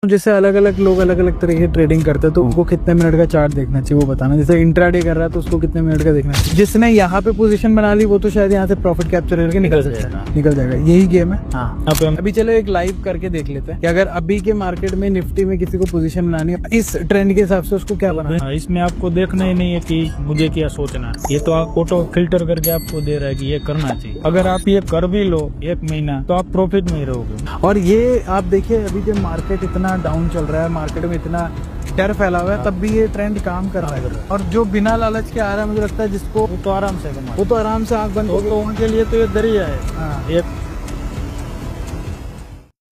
जैसे अलग अलग लोग अलग अलग तरह की ट्रेडिंग करते हैं, तो उनको कितने मिनट का चार्ट देखना चाहिए वो बताना। जैसे इंट्राडे कर रहा है तो उसको कितने मिनट का देखना चाहिए। जिसने यहाँ पे पोजीशन बना ली वो तो शायद यहाँ से प्रॉफिट कैप्चर करके निकल जाएगा। यही गेम है। हाँ, अभी चलो एक लाइव करके देख लेते हैं कि अगर अभी के मार्केट में निफ्टी में किसी को पोजीशन बनानी है इस ट्रेंड के हिसाब से उसको क्या बनाना है। इसमें आपको देखना ही नहीं है कि मुझे क्या सोचना है, ये तो आप ऑटो फिल्टर करके आपको दे रहा है कि ये करना चाहिए। अगर आप ये कर भी लो 1 महीना तो आप प्रॉफिट में ही रहोगे। और ये आप देखिए अभी जो मार्केट इतना डाउन चल रहा है, मार्केट में इतना डर फैला हुआ है, तब भी ये ट्रेंड काम कर रहा है। और जो बिना लालच के आ रहा है, मुझे लगता है जिसको वो तो आराम से कमा, वो तो आराम से आंख बंद तो उनके लिए तो ये दरिया है। हाँ। एक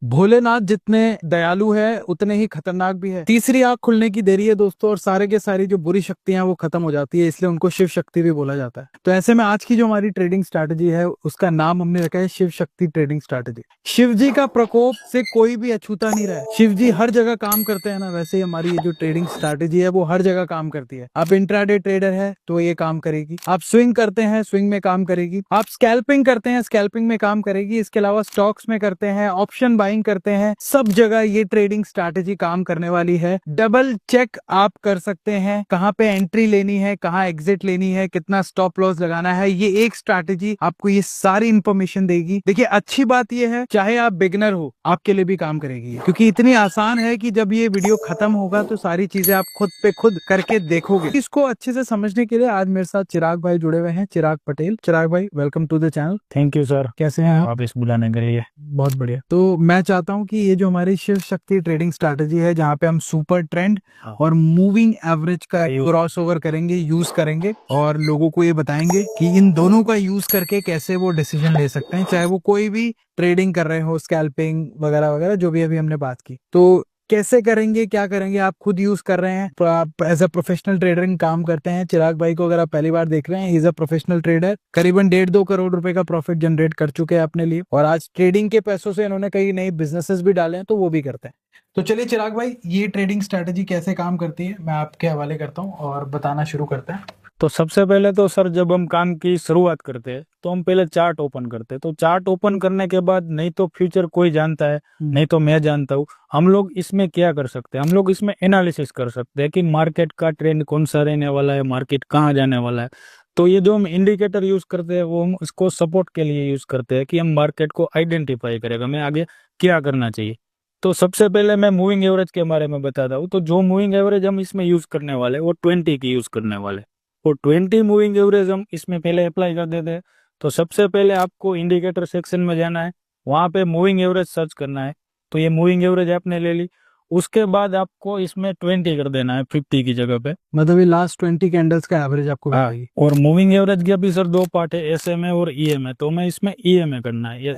भोलेनाथ जितने दयालु है उतने ही खतरनाक भी है। तीसरी आंख खुलने की देरी है दोस्तों, और सारे के सारी जो बुरी शक्तियां वो खत्म हो जाती है, इसलिए उनको शिव शक्ति भी बोला जाता है। तो ऐसे में आज की जो हमारी ट्रेडिंग स्ट्रैटेजी है उसका नाम हमने रखा है शिव शक्ति ट्रेडिंग स्ट्रैटेजी। शिव जी का प्रकोप से कोई भी अछूता नहीं रहा है। शिव जी हर जगह काम करते हैं ना, वैसे ही हमारी ये जो ट्रेडिंग स्ट्रैटेजी है वो हर जगह काम करती है। आप इंट्राडे ट्रेडर है तो ये काम करेगी, आप स्विंग करते हैं स्विंग में काम करेगी, आप स्कैल्पिंग करते हैं स्कैल्पिंग में काम करेगी, इसके अलावा स्टॉक्स में करते हैं, ऑप्शन बाइंग करते हैं, सब जगह ये ट्रेडिंग स्ट्रैटेजी काम करने वाली है। डबल चेक आप कर सकते हैं कहां पे एंट्री लेनी है, कहां एग्जिट लेनी है, कितना स्टॉप लॉस लगाना है। ये एक स्ट्रैटेजी आपको ये सारी इंफॉर्मेशन देगी। देखिए अच्छी बात ये है चाहे आप बिगिनर हो आपके लिए भी काम करेगी, क्योंकि इतनी आसान है कि जब ये वीडियो खत्म होगा तो सारी चीजें आप खुद पे खुद करके देखोगे। इसको अच्छे से समझने के लिए आज मेरे साथ चिराग भाई जुड़े हुए हैं, चिराग पटेल। चिराग भाई welcome to the channel. Thank you sir, कैसे हैं आप इस बुलाने के लिए। बहुत बढ़िया। तो मैं चाहता हूं कि ये जो हमारी शिव शक्ति ट्रेडिंग स्ट्रैटेजी है जहां पे हम सुपर ट्रेंड और मूविंग एवरेज का क्रॉस ओवर करेंगे, यूज करेंगे और लोगों को ये बताएंगे कि इन दोनों का यूज करके कैसे वो डिसीजन ले सकते हैं, चाहे वो कोई भी ट्रेडिंग कर रहे हो, स्कैल्पिंग वगैरह वगैरह जो भी अभी हमने बात की। तो कैसे करेंगे, क्या करेंगे, आप खुद यूज कर रहे हैं, तो आप एज अ प्रोफेशनल ट्रेडर काम करते हैं। चिराग भाई को अगर आप पहली बार देख रहे हैं, इज अ प्रोफेशनल ट्रेडर, करीबन 1.5-2 करोड़ रुपए का प्रॉफिट जनरेट कर चुके हैं अपने लिए, और आज ट्रेडिंग के पैसों से इन्होंने कई नए बिजनेसेस भी डाले हैं, तो वो भी करते हैं। तो चलिए चिराग भाई, ये ट्रेडिंग स्ट्रैटेजी कैसे काम करती है मैं आपके हवाले करता हूँ और बताना शुरू करते हैं। तो सबसे पहले तो सर जब हम काम की शुरुआत करते हैं तो हम पहले चार्ट ओपन करते हैं। तो चार्ट ओपन करने के बाद नहीं तो फ्यूचर कोई जानता है, नहीं तो मैं जानता हूँ, हम लोग इसमें क्या कर सकते हैं, हम लोग इसमें एनालिसिस कर सकते हैं कि मार्केट का ट्रेंड कौन सा रहने वाला है, मार्केट कहाँ जाने वाला है। तो ये जो हम इंडिकेटर यूज करते हैं वो हम इसको सपोर्ट के लिए यूज करते हैं कि हम मार्केट को आइडेंटिफाई करेगा हमें आगे क्या करना चाहिए। तो सबसे पहले मैं मूविंग एवरेज के बारे में बताता हूँ। तो जो मूविंग एवरेज हम इसमें यूज करने वाले वो 20 की यूज करने वाले, और 20 मूविंग एवरेज हम इसमें पहले अप्लाई कर देते हैं। तो सबसे पहले आपको इंडिकेटर सेक्शन में जाना है, वहां पे मूविंग एवरेज सर्च करना है। तो ये मूविंग एवरेज आपने ले ली, उसके बाद आपको इसमें 20 कर देना है 50 की जगह पे, मतलब ये लास्ट 20 कैंडल्स का एवरेज आपको बताइए। और मूविंग एवरेज के अभी सर 2 पार्ट है, SMA और EMA। तो मैं इसमें EMA करना है, ये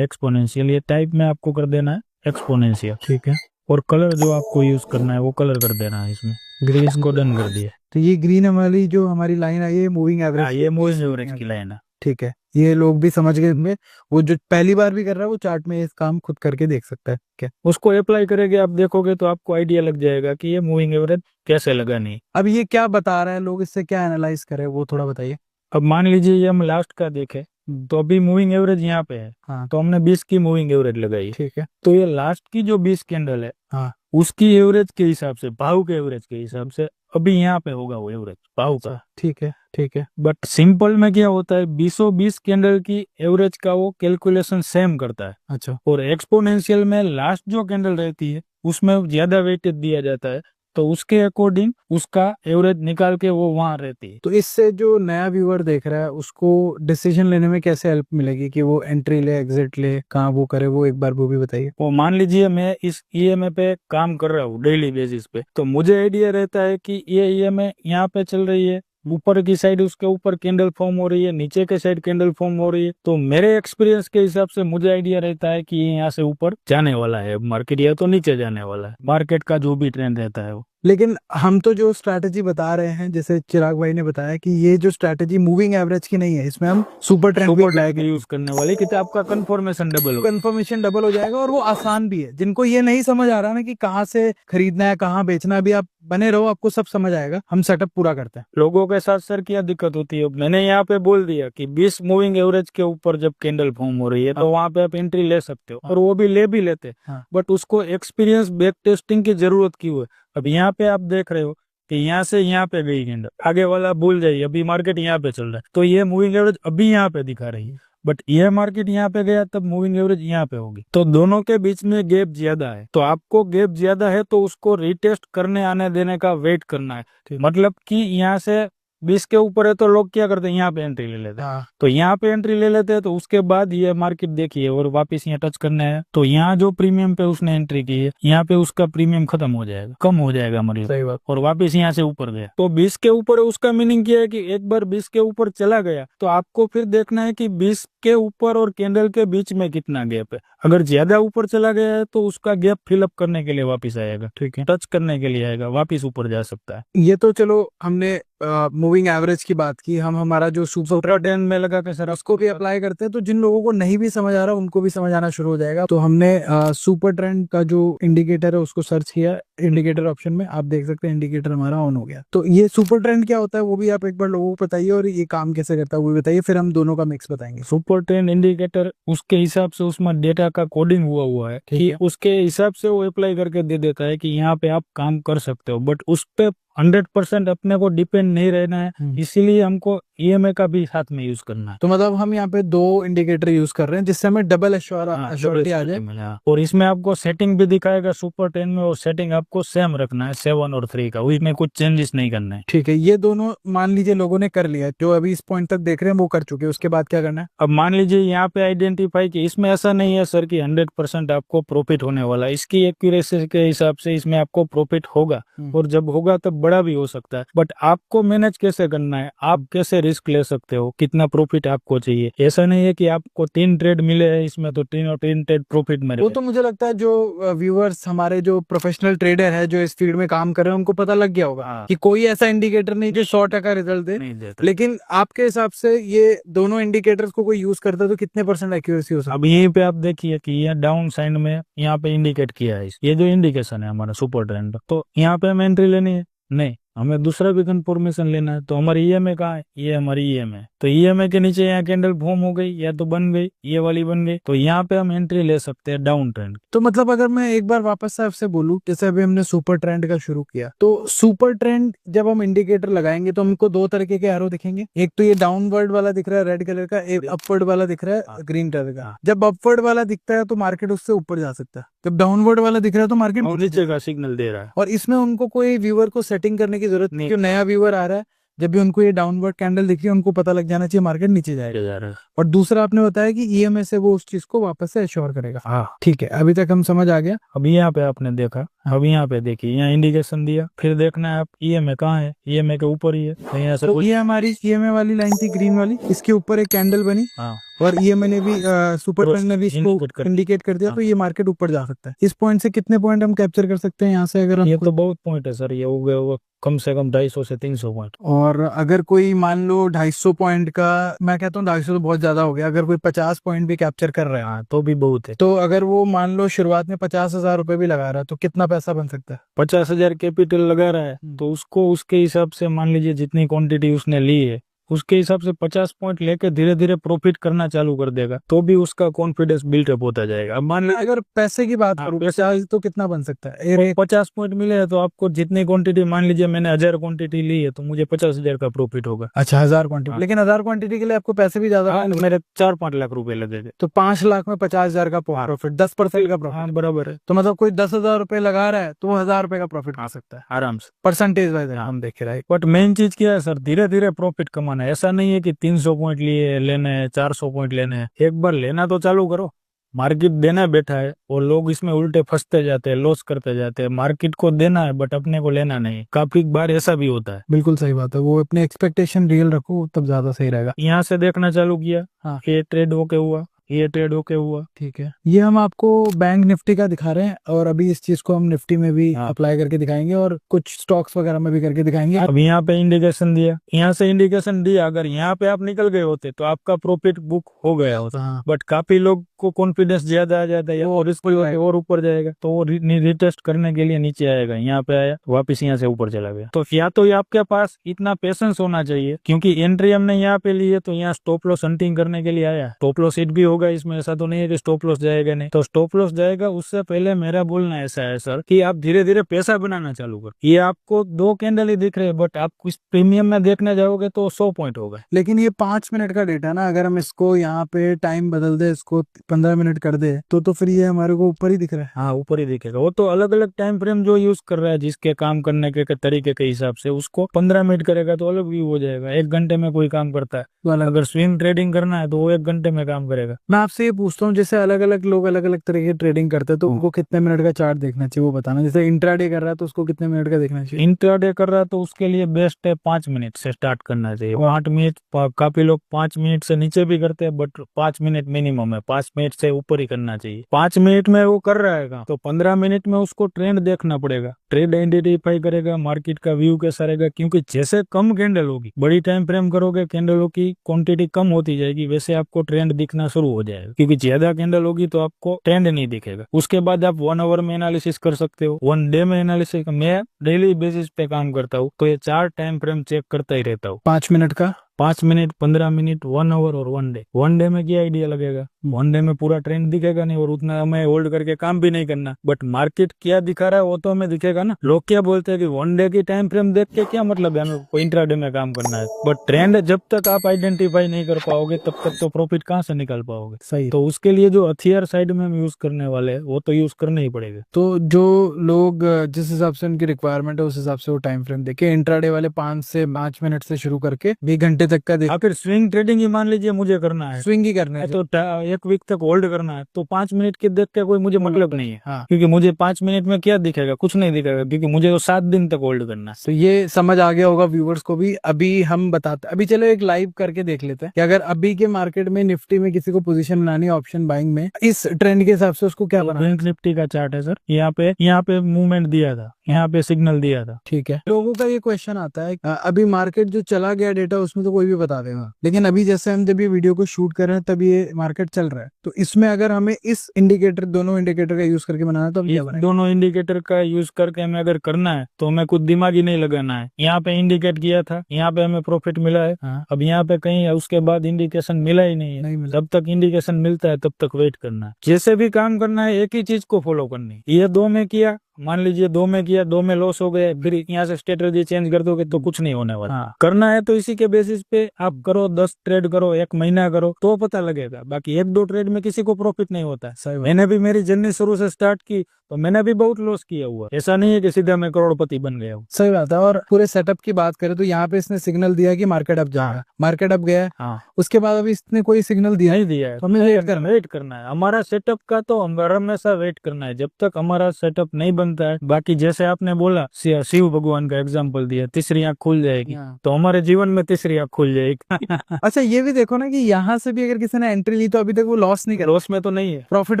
एक्सपोनेंशियल, ये टाइप में आपको कर देना है एक्सपोनेंशियल, ठीक है। और कलर जो आपको यूज करना है वो कलर कर देना है इसमें, ग्रीन को डन कर दिया। तो ये ग्रीन वाली जो हमारी लाइन है ये मूविंग एवरेज, ये मूविंग एवरेज की लाइन है, ठीक है। ये लोग भी समझ गए इसमें, वो जो पहली बार भी कर रहा है वो चार्ट में इस काम खुद करके देख सकता है क्या। उसको अप्लाई करेंगे आप देखोगे तो आपको आइडिया लग जाएगा कि ये मूविंग एवरेज कैसे लगानी है। अब ये क्या बता रहा है, लोग इससे क्या एनालाइज करें वो थोड़ा बताइए। अब मान लीजिए ये हम लास्ट का देखें तो अभी मूविंग एवरेज यहाँ पे है, हाँ, तो हमने 20 की मूविंग एवरेज लगाई, ठीक है। तो ये लास्ट की जो 20 कैंडल है, हाँ, उसकी एवरेज के हिसाब से, भाव के एवरेज के हिसाब से अभी यहाँ पे होगा वो एवरेज भाव का, ठीक है, ठीक है। बट सिंपल में क्या होता है, 20 कैंडल की एवरेज का वो कैलकुलेशन सेम करता है। अच्छा, और एक्सपोनेंशियल में लास्ट जो कैंडल रहती है उसमें ज्यादा वेटेज दिया जाता है, तो उसके अकॉर्डिंग उसका एवरेज निकाल के वो वहां रहती है। तो इससे जो नया व्यूअर देख रहा है उसको डिसीजन लेने में कैसे हेल्प मिलेगी कि वो एंट्री ले, एग्जिट ले, कहाँ वो करे, वो एक बार वो भी बताइए। वो मान लीजिए मैं इस EMA पे काम कर रहा हूँ डेली बेसिस पे, तो मुझे आइडिया रहता है कि ये EMA यहाँ पे चल रही है, ऊपर की साइड उसके ऊपर कैंडल फॉर्म हो रही है, नीचे के साइड कैंडल फॉर्म हो रही है। तो मेरे एक्सपीरियंस के हिसाब से मुझे आइडिया रहता है कि ये यहाँ से ऊपर जाने वाला है मार्केट, या तो नीचे जाने वाला है, मार्केट का जो भी ट्रेंड रहता है वो। लेकिन हम तो जो स्ट्रैटेजी बता रहे हैं, जैसे चिराग भाई ने बताया कि ये जो स्ट्रैटेजी मूविंग एवरेज की नहीं है, इसमें हम सुपर ट्रेंड भी अप्लाई सुपर यूज करने वाले कि आपका कंफर्मेशन डबल हो, कंफर्मेशन डबल हो जाएगा और वो आसान भी है। जिनको ये नहीं समझ आ रहा ना कि कहाँ से खरीदना है कहाँ बेचना है, अभी आप बने रहो, आपको सब समझ आएगा। हम सेटअप पूरा करते हैं। लोगों के साथ सर क्या दिक्कत होती है, मैंने यहाँ पे बोल दिया कि 20 मूविंग एवरेज के ऊपर जब कैंडल फॉर्म हो रही है तो वहाँ पे आप एंट्री ले सकते हो, और वो भी लेते, बट उसको एक्सपीरियंस बैक टेस्टिंग की जरूरत क्यों है। अब यहाँ पे आप देख रहे हो कि यहाँ से यहाँ पे गई कैंडल, आगे वाला भूल जाइए, अभी मार्केट यहाँ पे चल रहा है तो ये मूविंग एवरेज अभी यहाँ पे दिखा रही है, बट ये मार्केट यहाँ पे गया तब मूविंग एवरेज यहाँ पे होगी, तो दोनों के बीच में गैप ज्यादा है। तो आपको गैप ज्यादा है तो उसको रिटेस्ट करने आने देने का वेट करना है। मतलब कि यहाँ से 20 के ऊपर है तो लोग क्या करते हैं, यहाँ पे एंट्री ले लेते हैं। तो यहाँ पे एंट्री ले लेते हैं तो उसके बाद ये मार्केट देखिए और वापस यहाँ टच करना है तो यहाँ जो प्रीमियम पे उसने एंट्री की है यहाँ पे उसका प्रीमियम खत्म हो जाएगा, कम हो जाएगा मतलब, सही बात। और वापस यहाँ से ऊपर गया तो 20 के ऊपर है। उसका मीनिंग क्या है कि एक बार 20 के ऊपर चला गया तो आपको फिर देखना है कि 20 के ऊपर और कैंडल के बीच में कितना गैप है। अगर ज्यादा ऊपर चला गया है तो उसका गैप फिलअप करने के लिए वापस आएगा, ठीक है, टच करने के लिए आएगा, वापस ऊपर जा सकता है। ये तो चलो हमने मूविंग एवरेज की बात की, हम हमारा जो सुपर ट्रेंड में लगा के सर उसको भी अप्लाई करते हैं, तो जिन लोगों को नहीं भी समझ आ रहा उनको भी समझ आना शुरू हो जाएगा। तो हमने सुपर ट्रेंड का जो इंडिकेटर है उसको सर्च किया, इंडिकेटर ऑप्शन में आप देख सकते हैं इंडिकेटर हमारा ऑन हो गया। तो ये सुपर ट्रेंड क्या होता है वो भी आप एक बार लोगों को बताइए, और ये काम कैसे करता है वो भी बताइए, फिर हम दोनों का मिक्स बताएंगे। सुपर ट्रेंड इंडिकेटर उसके हिसाब से उसमें डेटा का कोडिंग हुआ है कि उसके हिसाब से वो अप्लाई करके दे देता है कि यहाँ पे आप काम कर सकते हो, बट उस पे 100% अपने को डिपेंड नहीं रहना है, इसीलिए हमको ईएमए का भी साथ में यूज करना है। तो मतलब हम यहाँ पे 2 इंडिकेटर यूज कर रहे हैं जिससे हमें डबल एश्योरिटी आ जाए, और इसमें आपको सेटिंग भी दिखाएगा सुपर 10 में, और सेटिंग आपको सेम रखना है 7 और 3 का, उसमें कुछ चेंजेस नहीं करना है। ठीक है, ये दोनों मान लीजिए लोगों ने कर लिया, जो अभी इस पॉइंट तक देख रहे हैं वो कर चुके हैं, उसके बाद क्या करना है? अब मान लीजिए यहाँ पे आइडेंटिफाई कि इसमें ऐसा नहीं है सर कि 100% आपको प्रॉफिट होने वाला है, इसकी एक्यूरेसी के हिसाब से इसमें आपको प्रॉफिट होगा, और जब होगा तब बड़ा भी हो सकता है, बट आपको मैनेज कैसे करना है, आप कैसे रिस्क ले सकते हो, कितना प्रॉफिट आपको चाहिए। ऐसा नहीं है कि आपको 3 ट्रेड मिले हैं इसमें तो 3 ट्रेड प्रॉफिट में। वो तो मुझे लगता है जो व्यूअर्स हमारे जो प्रोफेशनल ट्रेडर है जो इस फील्ड में काम कर रहे हैं उनको पता लग गया होगा कि कोई ऐसा इंडिकेटर नहीं जो 100% रिजल्ट दे, नहीं देता। लेकिन आपके हिसाब से ये दोनों इंडिकेटर्स को कोई यूज करता है तो कितने % एक्यूरेसी हो सकती है? अब यहीं पे आप देखिए कि ये डाउन साइड में यहाँ पे इंडिकेट किया है, ये जो इंडिकेशन है हमारा सुपर ट्रेंड, तो यहाँ पे हमें एंट्री लेनी है नहीं, हमें दूसरा भी कंफर्मेशन लेना है। तो हमारी ईएमए कहाँ है, ये हमारी ईएमए, तो ईएमए के नीचे यहाँ कैंडल फॉर्म हो गई या तो बन गई, ये वाली बन गई, तो यहाँ पे हम एंट्री ले सकते हैं डाउन ट्रेंड। तो मतलब अगर मैं एक बार वापस से आपसे बोलूं, जैसे अभी हमने सुपर ट्रेंड का शुरू किया, तो सुपर ट्रेंड जब हम इंडिकेटर लगाएंगे तो हमको 2 तरीके के एरो दिखेंगे, एक तो ये डाउनवर्ड वाला दिख रहा है रेड कलर का, एक अपवर्ड वाला दिख रहा है ग्रीन कलर का। जब अपवर्ड वाला दिखता है तो मार्केट उससे ऊपर जा सकता है, जब डाउनवर्ड वाला दिख रहा है तो मार्केट नीचे का सिग्नल दे रहा है, और इसमें उनको कोई व्यूअर को सेटिंग करने की जरूरत नहीं। जो नया व्यूअर आ रहा है जब भी उनको ये डाउनवर्ड कैंडल दिख रही है उनको पता लग जाना चाहिए मार्केट नीचे जाएगा। और दूसरा आपने बताया कि ईएमए से वो उस चीज को वापस से एश्योर करेगा। हाँ ठीक है, अभी तक हम समझ आ गया। अभी यहाँ पे आपने देखा, अभी यहाँ पे देखिए यहाँ इंडिकेशन दिया, फिर देखना है आप ईएमए कहाँ है, ईएमए के ऊपर ही है, यहाँ से तो ये हमारी ईएमए वाली लाइन थी ग्रीन वाली, इसके ऊपर एक कैंडल बनी। हाँ और ईएमए ने भी सुपर ट्रेंड ने भी इसको इंडिकेट कर दिया, तो ये मार्केट ऊपर जा सकता है। इस पॉइंट से कितने पॉइंट हम कैप्चर कर सकते हैं यहाँ से? अगर ये तो बहुत पॉइंट है सर, ये हो गया कम से कम 250 से 300 पॉइंट। और अगर कोई मान लो 250 पॉइंट का, मैं कहता हूँ 250 तो बहुत ज्यादा हो गया, अगर कोई 50 पॉइंट भी कैप्चर कर रहा है तो भी बहुत है। तो अगर वो मान लो शुरुआत में 50,000 रुपए भी लगा रहा है तो कितना पैसा बन सकता है? 50,000 कैपिटल लगा रहा है तो उसको उसके हिसाब से मान लीजिए जितनी क्वांटिटी उसने ली है उसके हिसाब से 50 पॉइंट लेके धीरे धीरे प्रॉफिट करना चालू कर देगा, तो भी उसका कॉन्फिडेंस बिल्डअप होता जाएगा। अब मान लीजिए अगर पैसे की बात करूं, पैसा तो कितना बन सकता है? 50 पॉइंट मिले है तो आपको जितनी क्वांटिटी, मान लीजिए मैंने 1000 क्वांटिटी ली है तो मुझे 50,000 का प्रॉफिट होगा। अच्छा, 1000 क्वांटिटी, लेकिन 1000 क्वांटिटी के लिए आपको पैसे भी ज्यादा मेरे 4-5 लाख रुपए लगेंगे, तो 5 लाख में 50,000 का प्रॉफिट, 10% का प्रॉफिट बराबर है। तो मतलब कोई 10,000 रुपए लगा रहा है तो 1000 रुपए का प्रॉफिट आ सकता है आराम से, परसेंटेज वाइज हम देख रहे हैं। बट मेन चीज क्या है सर, धीरे धीरे प्रॉफिट कमाना है। ऐसा नहीं है कि 300 पॉइंट लिए लेने हैं, 400 पॉइंट लेने हैं, एक बार लेना तो चालू करो। मार्केट देना बैठा है और लोग इसमें उल्टे फंसते जाते हैं, लॉस करते जाते हैं। मार्केट को देना है बट अपने को लेना नहीं, काफी बार ऐसा भी होता है। बिल्कुल सही बात है, वो अपने एक्सपेक्टेशन रियल रखो तब ज्यादा सही रहेगा। यहाँ से देखना चालू किया, ये ट्रेड होके हुआ, ये ट्रेड ओके हुआ। ठीक है, ये हम आपको बैंक निफ्टी का दिखा रहे हैं और अभी इस चीज को हम निफ्टी में भी हाँ। अप्लाई करके दिखाएंगे और कुछ स्टॉक्स वगैरह में भी करके दिखाएंगे। अब यहाँ पे इंडिकेशन दिया, यहाँ से इंडिकेशन दिया, अगर यहाँ पे आप निकल गए होते तो आपका प्रॉफिट बुक हो गया होता। हाँ, बट काफी लोग को कॉन्फिडेंस ज्यादा आ जाता है और रिस्क और ऊपर जाएगा तो वो रिटेस्ट करने के लिए नीचे आएगा, यहाँ पे आया वापस यहाँ से ऊपर चला गया। तो या तो आपके पास इतना पेशेंस होना चाहिए, क्योंकि एंट्री हमने यहाँ पे ली है तो यहाँ स्टॉप लॉस हंटिंग करने के लिए आया। स्टॉप लॉस हिट भी होगा इसमें, ऐसा तो नहीं है कि स्टॉप लॉस जाएगा नहीं, तो स्टॉप लॉस जाएगा। उससे पहले मेरा बोलना ऐसा है सर कि आप धीरे धीरे पैसा बनाना चालू कर। ये आपको 2 कैंडल ही दिख रहे हैं, बट आप कुछ प्रीमियम में देखने जाओगे तो 100 पॉइंट होगा। लेकिन ये 5 मिनट का डेटा ना, अगर हम इसको यहाँ पे टाइम बदल दे, इसको 15 मिनट कर दे तो फिर ये हमारे को ऊपर ही दिख रहा है। हाँ, ऊपर ही दिखेगा। वो तो अलग अलग टाइम फ्रेम जो यूज कर रहा है, जिसके काम करने के तरीके के हिसाब से, उसको 15 मिनट करेगा तो अलग व्यू हो जाएगा। 1 घंटे में कोई काम करता है तो अलग। अगर स्विंग ट्रेडिंग करना है तो वो 1 घंटे में काम करेगा। मैं आपसे ये पूछता हूँ, जैसे अलग अलग लोग अलग अलग तरह की ट्रेडिंग करते हैं तो उनको कितने मिनट का चार्ट देखना चाहिए वो बताना। जैसे इंट्राडे कर रहा है तो उसको कितने मिनट का देखना चाहिए? इंट्राडे कर रहा है तो उसके लिए बेस्ट है 5 मिनट से स्टार्ट करना चाहिए। 8 मिनट, काफी लोग 5 मिनट से नीचे भी करते हैं, बट 5 मिनट मिनिमम है, 5 मिनट से ऊपर ही करना चाहिए। 5 मिनट में वो कर रहेगा तो 15 मिनट में उसको ट्रेंड देखना पड़ेगा, ट्रेड आइडेंटिफाई करेगा, मार्केट का व्यू कैसा रहेगा। क्योंकि जैसे कम कैंडल होगी, बड़ी टाइम फ्रेम करोगे, कैंडलों की क्वांटिटी कम होती जाएगी, वैसे आपको ट्रेंड दिखना शुरू हो जाएगा। क्योंकि ज्यादा कैंडल होगी तो आपको ट्रेंड नहीं दिखेगा। उसके बाद आप 1 आवर में एनालिसिस कर सकते हो, 1 डे में एनालिसिस। मैं डेली बेसिस पे काम करता हूँ तो ये 4 टाइम फ्रेम चेक करता ही रहता हूँ। 5 मिनट का, 5 मिनट, 15 मिनट, 1 आवर और 1 डे। 1 डे में क्या आइडिया लगेगा? 1 डे में पूरा ट्रेंड दिखेगा नहीं और उतना हमें होल्ड करके काम भी नहीं करना, बट मार्केट क्या दिखा रहा है वो तो हमें दिखेगा ना। लोग क्या बोलते हैं कि 1 डे की टाइम फ्रेम देख के क्या मतलब है, हमें इंट्राडे में काम करना है। बट ट्रेंड जब तक आप आइडेंटिफाई नहीं कर पाओगे तब तक तो प्रॉफिट कहाँ से निकाल पाओगे। सही। तो उसके लिए जो हथियार साइड में हम यूज करने वाले हैं वो तो यूज करने ही पड़ेगा। तो जो लोग जिस हिसाब से उनकी रिक्वायरमेंट है उस हिसाब से वो टाइम फ्रेम देखे, इंट्राडे वाले 5 से 5 मिनट से शुरू करके 20 घंटे तक का देख। फिर स्विंग ट्रेडिंग ही मान लीजिए मुझे करना है, स्विंग ही करना है तो 1 वीक तक होल्ड करना है, तो 5 मिनट के देख के कोई मुझे मतलब नहीं है। हाँ। क्योंकि मुझे 5 मिनट में क्या दिखेगा, कुछ नहीं दिखेगा, क्योंकि मुझे तो 7 दिन तक होल्ड करना है। तो ये समझ आ गया होगा व्यूवर्स को भी। अभी हम बताते, अभी चलो एक लाइव करके देख लेते हैं कि अगर अभी के मार्केट में निफ्टी में किसी को पोजीशन बनानी है ऑप्शन बाइंग में, इस ट्रेंड के हिसाब से उसको क्या बनाना है? बैंक निफ्टी का चार्ट है सर, यहाँ पे मूवमेंट दिया था, यहाँ पे सिग्नल दिया था। ठीक है, लोगों का ये क्वेश्चन आता है अभी मार्केट जो चला गया डेटा उसमें तो कोई भी बता देगा, लेकिन अभी जैसे हम जब ये वीडियो को शूट कर रहे हैं तब ये मार्केट चल रहा है, तो इसमें अगर हमें इस इंडिकेटर, दोनों इंडिकेटर का यूज करके बनाना है तो हम क्या बनाएंगे? दोनों इंडिकेटर का यूज करके हमें अगर करना है तो हमें कुछ दिमाग ही नहीं लगाना है। यहाँ पे इंडिकेट किया था, यहाँ पे हमें प्रॉफिट मिला है। हाँ। अब यहाँ पे कहीं उसके बाद इंडिकेशन मिला ही नहीं है, नहीं मिला। जब तक इंडिकेशन मिलता है तब तक वेट करना है। जैसे भी काम करना है एक ही चीज को फॉलो करनी है। ये 2 में किया, मान लीजिए 2 में किया, 2 में लॉस हो गए, फिर यहाँ से स्ट्रेटजी चेंज कर दोगे तो कुछ नहीं होने वाला। हाँ। करना है तो इसी के बेसिस पे आप करो, 10 ट्रेड करो, 1 महीना करो तो पता लगेगा। बाकी 1-2 ट्रेड में किसी को प्रॉफिट नहीं होता है। सही बात। मैंने भी मेरी जर्नी शुरू से स्टार्ट की तो मैंने भी बहुत लॉस किया हुआ, ऐसा नहीं है कि सीधा मैं करोड़पति बन गया हूँ। सही बात है। और पूरे सेटअप की बात करें तो यहाँ पे इसने सिग्नल दिया कि मार्केट अप जाएगा, मार्केट अप गया है। हाँ, उसके बाद अभी इसने कोई सिग्नल दिया नहीं दिया है तो हमें वेट करना है। हमारा सेटअप का तो हमेशा वेट करना है जब तक हमारा सेटअप नहीं बनता है। बाकी जैसे आपने बोला, शिव भगवान का एग्जाम्पल दिया, तीसरी आंख खुल जाएगी, तो हमारे जीवन में तीसरी आंख खुल जाएगी। अच्छा, ये भी देखो ना कि यहाँ से भी अगर किसी ने एंट्री ली तो अभी तक वो लॉस नहीं कर, लॉस में तो नहीं है, प्रॉफिट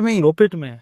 में ही, प्रॉफिट में है।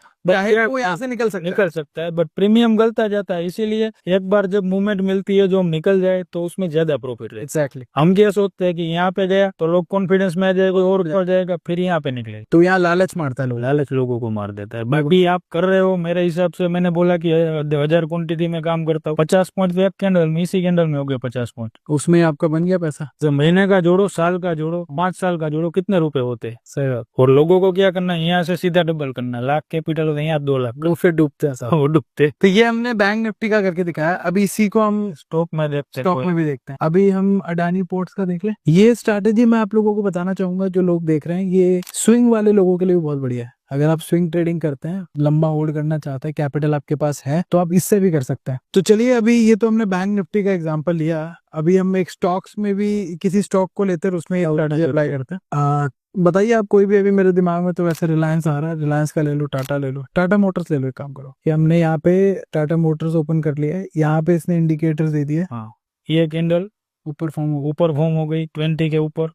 वो यहाँ से निकल सकता है, बट प्रीमियम गलता जाता है। इसीलिए एक बार जब मूवमेंट मिलती है जो हम निकल जाए तो उसमें ज्यादा प्रॉफिट है। एग्जैक्टली। हम क्या सोचते हैं कि यहाँ पे गया तो लोग कॉन्फिडेंस में आ जाएगा और ऊपर जाएगा, फिर यहाँ पे निकले तो यहाँ लालच मारता है लोग, लालच लोगों को मार देता है। बाकी आप कर रहे हो, मेरे हिसाब से मैंने बोला कि 1000 क्वांटिटी में काम करता हूँ, 50 पॉइंट एक कैंडल में, इसी कैंडल में हो गया 50 पॉइंट, उसमें आपका बन गया पैसा। तो महीने का जोड़ो, साल का जोड़ो, 5 साल का जोड़ो, कितने रुपए होते हैं। सही बात। और लोगों को क्या करना है, यहाँ से सीधा डबल करना, लाख कैपिटल होता है, यहाँ 2 लाख, फिर डूबते हैं सब, वो डूबते। तो ये हमने बैंक निफ्टी का करके दिखाया। अभी इसी को हम स्टॉक में देखते हैं, स्टॉक में भी देखते हैं। अभी हम अडानी पोर्ट्स का देख लें। ये स्ट्रैटेजी मैं आप लोगों को बताना चाहूंगा, जो लोग देख रहे हैं, ये स्विंग वाले लोगों के लिए बहुत बढ़िया है। अगर आप स्विंग ट्रेडिंग करते हैं, लंबा होल्ड करना चाहते हैं, कैपिटल आपके पास है, तो आप इससे भी कर सकते हैं। तो चलिए, अभी ये तो हमने बैंक निफ्टी का एग्जांपल लिया, अभी हम एक स्टॉक्स में भी किसी स्टॉक को लेते हैं, उसमें अप्लाई करते हैं। बताइए आप कोई भी, अभी मेरे दिमाग में तो वैसे रिलायंस आ रहा है, रिलायंस का ले लो, टाटा ले लो, टाटा मोटर्स ले लो। एक काम करो कि हमने यहाँ पे टाटा मोटर्स ओपन कर लिया है, यहाँ पे इसने इंडिकेटर दे दिए। हाँ, ये कैंडल ऊपर फॉर्म हो गई 20 के ऊपर,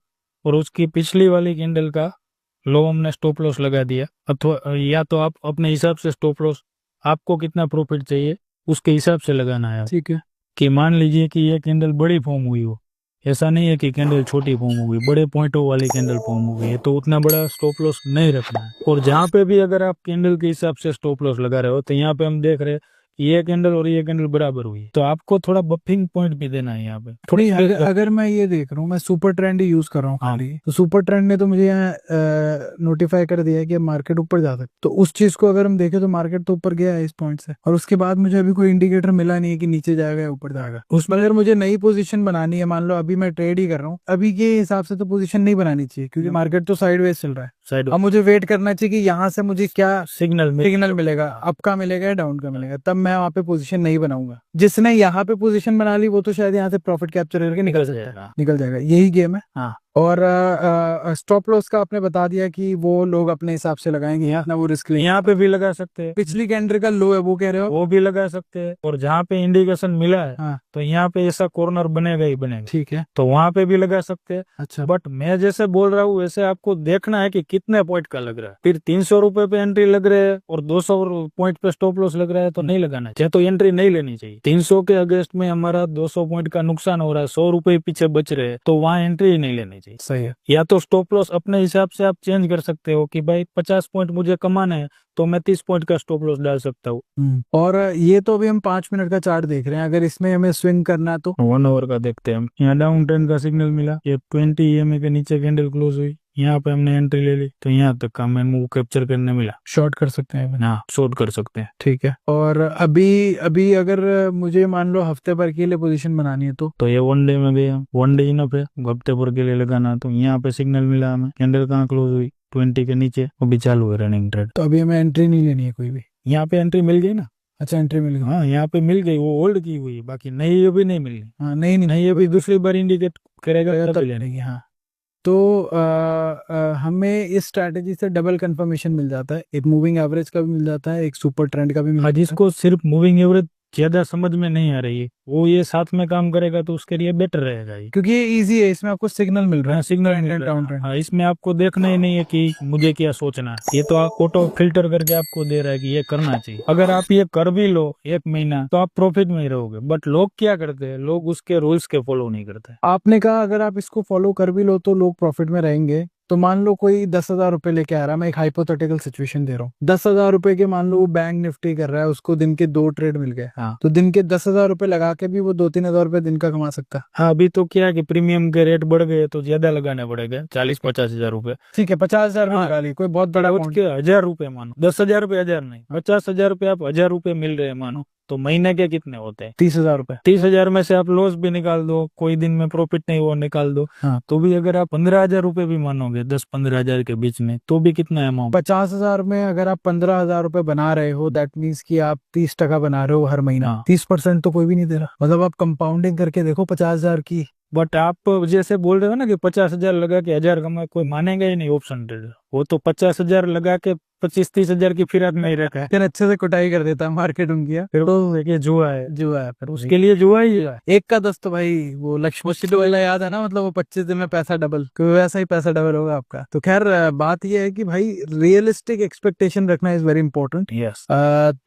और उसकी पिछली वाली कैंडल का लो हमने स्टॉप लॉस लगा दिया, अथवा या तो आप अपने हिसाब से स्टॉप लॉस, आपको कितना प्रॉफिट चाहिए उसके हिसाब से लगाना है। ठीक है। कि मान लीजिए कि ये कैंडल बड़ी फॉर्म हुई हो, ऐसा नहीं है कि कैंडल छोटी फॉर्म हो गई, बड़े पॉइंटों वाली कैंडल फॉर्म हो गई है, तो उतना बड़ा स्टॉप लॉस नहीं रखना है। और जहाँ पे भी अगर आप कैंडल के हिसाब से स्टॉप लॉस लगा रहे हो, तो यहाँ पे हम देख रहे हैं कि ये कैंडल और ये कैंडल बराबर हुई है, तो आपको थोड़ा बफिंग पॉइंट भी देना है यहाँ पे। थोड़ी अगर मैं ये देख रहा हूँ, मैं सुपर ट्रेंड ही यूज कर रहा हूँ हाँ। खाली, तो सुपर ट्रेंड ने तो मुझे यहाँ नोटिफाई कर दिया है कि मार्केट ऊपर जा सकता है। तो उस चीज को अगर हम देखें तो मार्केट तो ऊपर गया है इस पॉइंट से, और उसके बाद मुझे अभी कोई इंडिकेटर मिला नहीं है कि नीचे जाएगा या ऊपर जाएगा। उसमें अगर मुझे नई पोजीशन बनानी है, मान लो अभी मैं ट्रेड ही कर रहा हूँ, अभी के हिसाब से तो पोजीशन नहीं बनानी चाहिए क्योंकि मार्केट तो साइडवेज चल रहा है। साइड अब मुझे वेट करना चाहिए कि यहाँ से मुझे क्या सिग्नल मिलेगा, अप का मिलेगा या डाउन का मिलेगा, तब मैं वहाँ पे पोजीशन नहीं बनाऊंगा। जिसने यहाँ पे पोजीशन बना ली वो तो शायद यहाँ से प्रॉफिट कैप्चर करके निकल जाएगा। यही गेम है। हाँ। और स्टॉप लॉस का आपने बता दिया कि वो लोग अपने हिसाब से लगाएंगे, यहाँ ना वो रिस्क लेंगे। यहाँ पे भी लगा सकते हैं, पिछली कैंडल का लो है वो कह रहे हो, वो भी लगा सकते हैं, और जहाँ पे इंडिकेशन मिला है हाँ तो यहाँ पे ऐसा कॉर्नर बनेगा ही बनेगा, ठीक है। तो वहां पे भी लगा सकते हैं। अच्छा, बट मैं जैसे बोल रहा हूँ वैसे आपको देखना है कि कितने पॉइंट का लग रहा है। फिर 300 रुपए पे एंट्री लग रहे है और 200 पॉइंट पे स्टॉप लॉस लग रहा है तो नहीं लगाना चाहिए, तो एंट्री नहीं लेनी चाहिए। 300 के अगेंस्ट में हमारा 200 पॉइंट का नुकसान हो रहा है, 100 रुपए पीछे बच रहे हैं, तो वहाँ एंट्री ही नहीं लेनी चाहिए। सही है। या तो स्टॉप लॉस अपने हिसाब से आप चेंज कर सकते हो कि भाई 50 पॉइंट मुझे कमाना है तो मैं 30 पॉइंट का स्टॉप लॉस डाल सकता हूँ। और ये तो अभी हम 5 मिनट का चार्ट देख रहे हैं, अगर इसमें हमें स्विंग करना है तो 1 आवर का देखते हैं हम। यहाँ डाउन ट्रेंड का सिग्नल मिला, ये 20 EMA के नीचे कैंडल क्लोज हुई, यहाँ पे हमने एंट्री ले ली, तो यहाँ तक का हमें मूव कैप्चर करने मिला। शॉर्ट कर सकते हैं हाँ, शॉर्ट कर सकते हैं। ठीक है। और अभी अभी अगर मुझे मान लो हफ्ते भर के लिए पोजीशन बनानी है तो ये 1 डे में गया, 1 डे इनफ है हफ्ते भर के लिए लगाना। तो यहाँ पे सिग्नल मिला हमें, कैंडल कहाँ क्लोज हुई 20 के नीचे, अभी चालू है रनिंग ट्रेड। तो अभी हमें एंट्री नहीं लेनी है कोई भी। यहाँ पे एंट्री मिल गई ना। अच्छा, एंट्री मिल गई। हाँ, यहाँ पे मिल गई, वो होल्ड की हुई, बाकी नहीं अभी नहीं मिली। हाँ, नहीं अभी दूसरी बार इंडिकेट करेगा तब तब लेने। लेंगे। हाँ, तो हमें इस स्ट्रैटेजी से डबल कंफर्मेशन मिल जाता है, एक मूविंग एवरेज का भी मिल जाता है, एक सुपर ट्रेंड का भी मिल जाता है। जिसको सिर्फ मूविंग एवरेज ज्यादा समझ में नहीं आ रही है, वो ये साथ में काम करेगा तो उसके लिए बेटर रहेगा ये। क्योंकि ये इजी है, इसमें आपको सिग्नल मिल रहा है, सिग्नल डाउन ट्रेंड। हाँ, इसमें आपको देखना ही नहीं है कि मुझे क्या सोचना है, ये तो आप ऑटो फिल्टर करके आपको दे रहा है कि ये करना चाहिए। अगर आप ये कर भी लो 1 महीना तो आप प्रॉफिट में ही रहोगे। बट लोग क्या करते हैं, लोग उसके रूल्स के फॉलो नहीं करते। आपने कहा अगर आप इसको फॉलो कर भी लो तो लोग प्रॉफिट में रहेंगे। तो मान लो कोई 10,000 रुपए लेके आ रहा है, मैं एक हाइपोथेटिकल सिचुएशन दे रहा हूँ, 10,000 रुपए के मान लो वो बैंक निफ्टी कर रहा है, उसको दिन के 2 ट्रेड मिल गए। हाँ। तो दिन के 10,000 रुपए लगा के भी वो 2-3 हज़ार रुपए दिन का कमा सकता है। हाँ, अभी तो क्या है कि प्रीमियम के रेट बढ़ गए तो ज्यादा लगाने पड़ेगा, 40-50 हजार रुपए। ठीक है, 50,000 हाँ। लगा ली, कोई बहुत बड़ा amount। 1000 रुपए मानो, 10,000 रुपए, 1000 नहीं, 50,000 रुपए आप 1000 रुपए मिल रहे हैं मानो, तो महीने के कितने होते हैं? 30,000 रुपए। 30,000 में से आप लॉस भी निकाल दो, कोई दिन में प्रॉफिट नहीं वो निकाल दो। हाँ। तो भी अगर आप 15,000 रुपए भी मानोगे 10-15,000 के बीच में, तो भी कितना अमाउंट? 50,000 में अगर आप 15,000 रुपए बना रहे हो, दैट मीन्स कि आप 30% बना रहे हो हर महीना। हाँ। 30% तो कोई भी नहीं दे रहा, मतलब आप कंपाउंडिंग करके देखो 50,000 की। बट आप जैसे बोल रहे हो ना कि 50,000 लगा के 1000 कमा, कोई मानेगा ही नहीं ऑप्शन ट्रेडर। वो तो 50,000 लगा के 25-30,000 की फिर नहीं रखा है, फिर अच्छे से कुटाई कर देता है मार्केट उनकी। फिर तो देखिए जुआ है, फिर उसके लिए जुआ ही है। 1 का 10 तो भाई वो लक्ष्मी वाला याद है ना, मतलब वो 25 दिन में पैसा डबल, वैसा ही पैसा डबल होगा आपका। तो खैर बात ये है कि भाई रियलिस्टिक एक्सपेक्टेशन रखना इज वेरी इंपॉर्टेंट। यस।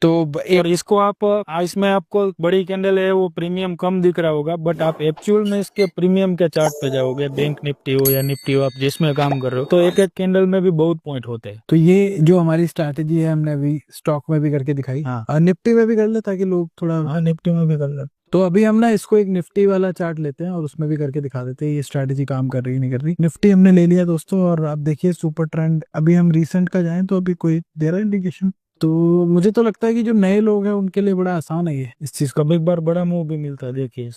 तो और इसको आप इसमें आपको बड़ी कैंडल है वो प्रीमियम कम दिख रहा होगा, बट आप एक्चुअल में इसके प्रीमियम के चार्ट पे जाओगे, बैंक निफ्टी हो या निफ्टी हो, आप जिसमें काम कर रहे हो, तो एक एक कैंडल में भी बहुत पॉइंट होते हैं। तो ये जो हमारी स्ट्रैटेजी है हमने अभी स्टॉक में भी करके दिखाई। हाँ। निफ्टी में भी कर ले ताकि लोग थोड़ा। हाँ, निफ्टी में भी कर ले। तो अभी हम ना इसको एक निफ्टी वाला चार्ट लेते हैं और उसमें भी करके दिखा देते हैं ये स्ट्रैटेजी काम कर रही नहीं कर रही। निफ्टी हमने ले लिया दोस्तों, और आप देखिए सुपर ट्रेंड, अभी हम रिसेंट का जाएं तो अभी कोई दे रहा है इंडिकेशन। तो मुझे तो लगता है कि जो नए लोग हैं उनके लिए बड़ा आसान है ये इस चीज का। कभी एक बार बड़ा मूव भी मिलता है, देखिए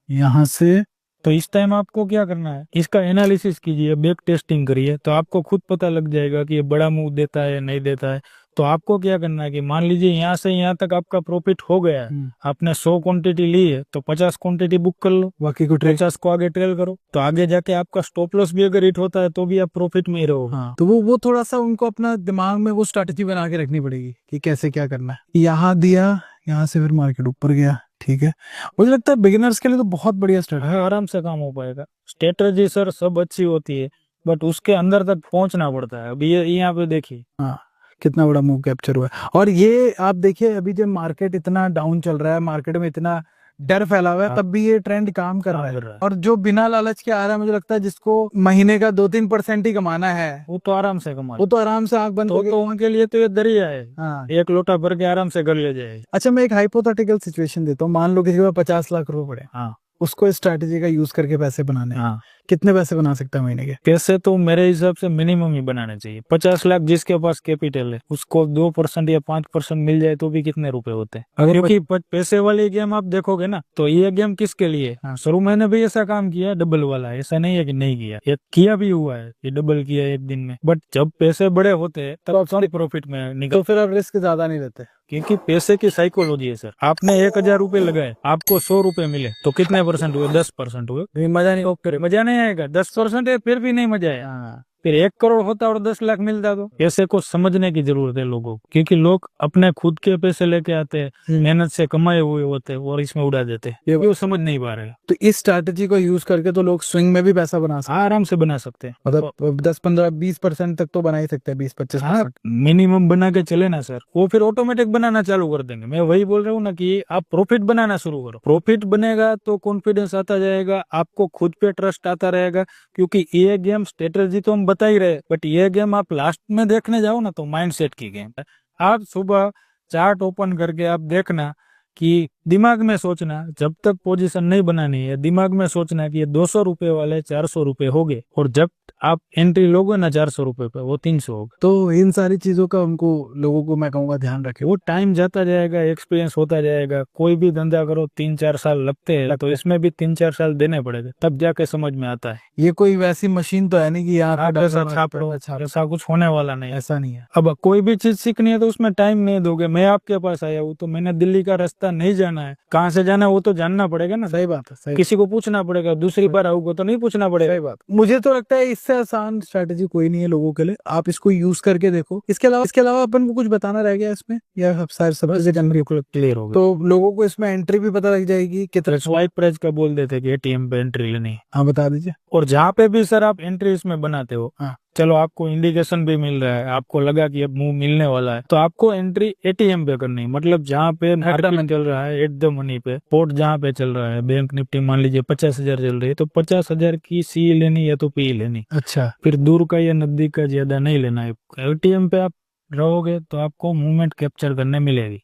यहाँ से। तो इस टाइम आपको क्या करना है, इसका एनालिसिस कीजिए, बैक टेस्टिंग करिए, तो आपको खुद पता लग जाएगा कि ये बड़ा मूव देता है नहीं देता है। तो आपको क्या करना है कि मान लीजिए यहाँ से यहाँ तक आपका प्रॉफिट हो गया है, आपने 100 क्वांटिटी ली है तो 50 क्वांटिटी बुक कर लो, बाकी को 50 को आगे ट्रेल करो, तो आगे जाके आपका स्टॉप लॉस भी अगर हिट होता है तो भी आप प्रॉफिट में ही रहोगे। हाँ, तो वो थोड़ा सा उनको अपना दिमाग में वो स्ट्रैटेजी बना के रखनी पड़ेगी कि कैसे क्या करना है। यहाँ दिया, यहाँ से फिर मार्केट ऊपर गया, ठीक है। मुझे लगता है बिगिनर्स के लिए तो बहुत बढ़िया स्ट्रैटेजी है, आराम से काम हो पाएगा। स्ट्रेटजी सर सब अच्छी होती है, बट उसके अंदर तक पहुंचना पड़ता है। अभी ये यहाँ पे देखिए हाँ, कितना बड़ा मूव कैप्चर हुआ है। और ये आप देखिए, अभी जब मार्केट इतना डाउन चल रहा है, मार्केट में इतना डर फैला हुआ है, हाँ। तब भी ये ट्रेंड काम कर काम रहा कर है। रहा है। और जो बिना लालच के आ रहा है, मुझे लगता है जिसको महीने का 2-3% ही कमाना है, वो तो आराम से कमा वो तो आराम से आंख बंद करके तो उनके लिए तो ये दरिया है, हाँ। एक लोटा भर के आराम से घर ले जाए। अच्छा, मैं एक हाइपोथेटिकल सिचुएशन देता हूँ। मान लो किसी के पास 50 लाख रुपए पड़े, हाँ उसको इस स्ट्रैटेजी का यूज करके पैसे बनाने हैं। हाँ, कितने पैसे बना सकता है महीने के? पैसे तो मेरे हिसाब से मिनिमम ही बनाने चाहिए। 50 लाख जिसके पास कैपिटल है, उसको 2% या 5% मिल जाए तो भी कितने रुपए होते हैं। अगर क्योंकि पैसे वाली गेम आप देखोगे ना, तो ये गेम किसके लिए? हाँ। शुरू मैंने भी ऐसा काम किया डबल वाला, ऐसा नहीं है कि नहीं किया, ये किया भी हुआ है, ये डबल किया एक दिन में। बट जब पैसे बड़े होते हैं तब सॉरी प्रॉफिट में निकल, तो फिर आप रिस्क ज्यादा नहीं लेते? क्योंकि पैसे की साइकोलॉजी है सर। आपने 1000 रुपए लगाए, आपको 100 रुपए मिले, तो कितने परसेंट हुए? 10% हुए। मजा नहीं। तो फिर मजा नहीं आएगा। 10% है फिर भी नहीं मजा आया। हाँ। फिर 1 करोड़ होता और 10 लाख मिलता। तो पैसे को समझने की जरूरत है लोगों को, क्योंकि लोग अपने खुद के पैसे लेके आते हैं, मेहनत से कमाए हुए होते हैं और इसमें उड़ा देते हैं, वो समझ नहीं पा रहे। तो इस स्ट्रैटेजी को यूज करके तो लोग स्विंग में भी पैसा बना सकते आराम से बना सकते हैं, हैं। मतलब 10-15-20% तक तो बना ही सकते हैं, 20-25%। हाँ, मिनिमम बना के चले ना सर, वो फिर ऑटोमेटिक बनाना चालू कर देंगे। मैं वही बोल रहा हूँ ना कि आप प्रॉफिट बनाना शुरू करो। प्रॉफिट बनेगा तो कॉन्फिडेंस आता जाएगा, आपको खुद पे ट्रस्ट आता रहेगा। क्योंकि ये गेम स्ट्रेटेजी तो हम बता ही रहे, बट ये गेम आप लास्ट में देखने जाओ ना तो माइंडसेट की गेम है। आप सुबह चार्ट ओपन करके आप देखना कि दिमाग में सोचना, जब तक पोजीशन नहीं बनानी है, दिमाग में सोचना कि ये 200 रुपए वाले 400 रुपए हो गए, और जब आप एंट्री लोगे ना 400 रुपए पे, वो 300 होगा। तो इन सारी चीजों का उनको, लोगों को मैं कहूंगा ध्यान रखे। वो टाइम जाता जाएगा, एक्सपीरियंस होता जाएगा। कोई भी धंधा करो 3-4 साल लगते हैं, तो इसमें भी 3-4 साल देने पड़ेगा, तब जाके समझ में आता है। ये कोई वैसी मशीन तो है नहीं कि यहाँ ऐसा कुछ होने वाला नहीं, ऐसा नहीं है। अब कोई भी चीज सीखनी है तो उसमें टाइम नहीं दोगे। मैं आपके पास आया हूँ तो मैंने दिल्ली का रास्ता नहीं जाना है, कहाँ से जाना है वो तो जानना पड़ेगा ना। सही बात है, सही। किसी को पूछना पड़ेगा, दूसरी बार आऊंगा तो नहीं पूछना पड़ेगा। सही बात। मुझे तो लगता है इससे आसान स्ट्रैटेजी कोई नहीं है लोगों के लिए। आप इसको यूज करके देखो। इसके अलावा अपन को कुछ बताना रह गया इसमें, या सब क्लियर हो गया? तो लोगों को इसमें एंट्री भी पता लग जाएगी कितना। स्वाइप प्राइस का बोल देते कि एटीएम पे एंट्री लेनी है। हाँ, बता दीजिए। और जहाँ पे भी सर आप एंट्री इसमें बनाते हो, हाँ। चलो आपको इंडिकेशन भी मिल रहा है, आपको लगा कि अब मूव मिलने वाला है, तो आपको एंट्री एटीएम पे करनी है। मतलब जहाँ पे मार्केट चल रहा है एट द मनी पे, पोर्ट जहाँ पे चल रहा है, बैंक निफ्टी मान लीजिए 50,000 चल रही है, तो 50,000 की सी लेनी या तो पी लेनी। अच्छा। फिर दूर का या नजदीक का ज्यादा नहीं लेना है। एटीएम पे आप रहोगे तो आपको मूवमेंट कैप्चर करने मिलेगी।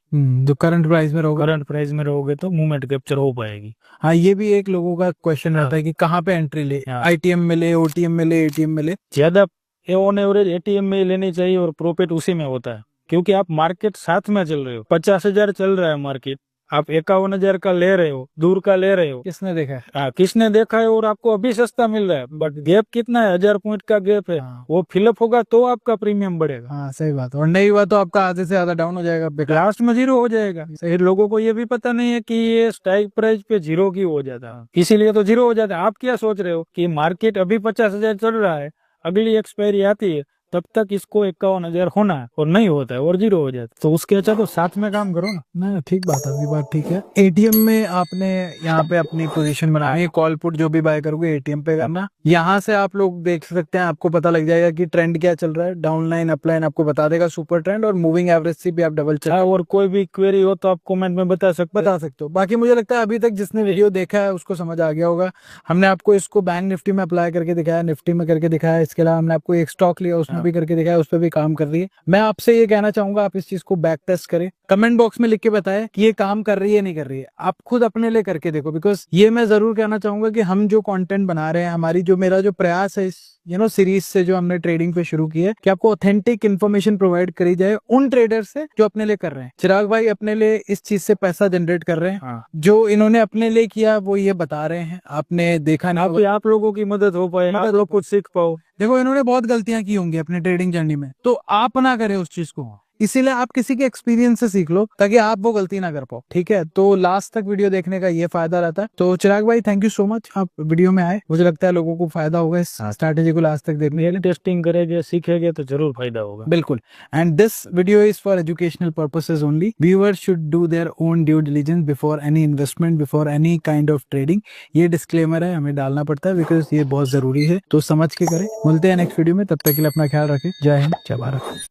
जो करंट प्राइस में रहोगे, करंट प्राइस में रहोगे तो मूवमेंट कैप्चर हो पाएगी। हाँ, ये भी एक लोगों का क्वेश्चन रहता है कि कहाँ पे एंट्री ले, आईटीएम में ले, ओटीएम में ले, एटीएम में ले। ज्यादा ऑन एवरेज एटीएम में ही लेनी चाहिए और प्रॉफिट उसी में होता है, क्योंकि आप मार्केट साथ में चल रहे हो। 50,000 चल रहा है मार्केट, आप 51,000 का ले रहे हो, दूर का ले रहे हो। किसने देखा है? हाँ, किसने देखा है, और आपको अभी सस्ता मिल रहा है, बट गैप कितना है? 1000 पॉइंट का गैप है। हाँ। वो फिलअप होगा तो आपका प्रीमियम बढ़ेगा। हाँ, सही बात। और नहीं हुआ तो आपका आधे से ज्यादा डाउन हो जाएगा, लास्ट में जीरो हो जाएगा। सही, लोगों को ये भी पता नहीं है कि ये स्ट्राइक प्राइस पे जीरो क्यों हो जाता है, इसीलिए तो जीरो हो जाता है। आप क्या सोच रहे हो कि मार्केट अभी 50,000 चल रहा है, अगली एक्सपायरी आती है, तब तक इसको 51,000 होना है, और नहीं होता है और जीरो हो जाता है। तो उसके अच्छा तो साथ में काम करो ना। नहीं, ठीक बात है, आपकी बात ठीक है। एटीएम में आपने यहाँ पे अपनी पोजीशन बनानी है, कॉल पुट जो भी बाय करोगे एटीएम पे करना। यहाँ से आप लोग देख सकते हैं, आपको पता लग जाएगा कि ट्रेंड क्या चल रहा है। डाउन लाइन, अप लाइन आपको बता देगा, सुपर ट्रेंड और मूविंग एवरेज से भी आप डबल चेक। और कोई भी क्वेरी हो तो आप कमेंट में बता सकते हो। बाकी मुझे लगता है अभी तक जिसने वीडियो देखा है उसको समझ आ गया होगा। हमने आपको इसको बैंक निफ्टी में अप्लाई करके दिखाया, निफ्टी में करके दिखाया। इसके अलावा हमने आपको एक स्टॉक लिया, उसमें भी करके दिखाया, उस पर भी काम कर रही है। मैं आपसे ये कहना चाहूंगा, आप इस चीज को बैक टेस्ट करें, कमेंट बॉक्स में लिख के बताएं कि ये काम कर रही है नहीं कर रही है। आप खुद अपने लिए करके देखो, बिकॉज ये मैं जरूर कहना चाहूंगा कि हम जो कंटेंट बना रहे हैं, मेरा जो प्रयास है इस सीरीज से जो हमने ट्रेडिंग पे शुरू की है, कि आपको ऑथेंटिक इन्फॉर्मेशन प्रोवाइड करी जाए उन ट्रेडर से जो अपने लिए कर रहे हैं। चिराग भाई अपने लिए इस चीज से पैसा जनरेट कर रहे हैं। हाँ। जो इन्होंने अपने लिए किया वो ये बता रहे हैं, आपने देखा नहीं। आप लोगों की मदद हो पाए, आप कुछ सीख पाओ। देखो, इन्होंने बहुत गलतियां की होंगी अपने ट्रेडिंग जर्नी में, तो आप ना करें उस चीज को। इसीलिए आप किसी के एक्सपीरियंस से सीख लो ताकि आप वो गलती ना कर पाओ। ठीक है, तो लास्ट तक वीडियो देखने का ये फायदा रहता है। तो चिराग भाई थैंक यू सो मच, आप वीडियो में आए। मुझे लगता है लोगों को फायदा होगा इस स्ट्रैटेजी को लास्ट तक देखने के लिए। टेस्टिंग करेंगे, सीखेंगे तो जरूर फायदा होगा। बिल्कुल। And this video is for educational purposes only. Viewers should do their own due diligence before any investment, before any kind of trading. ये डिस्क्लेमर है, हमें डालना पड़ता है बिकॉज ये बहुत जरूरी है, तो समझ के करें। मिलते हैं नेक्स्ट वीडियो में, तब तक के लिए अपना ख्याल रखें। जय हिंद, जय भारत।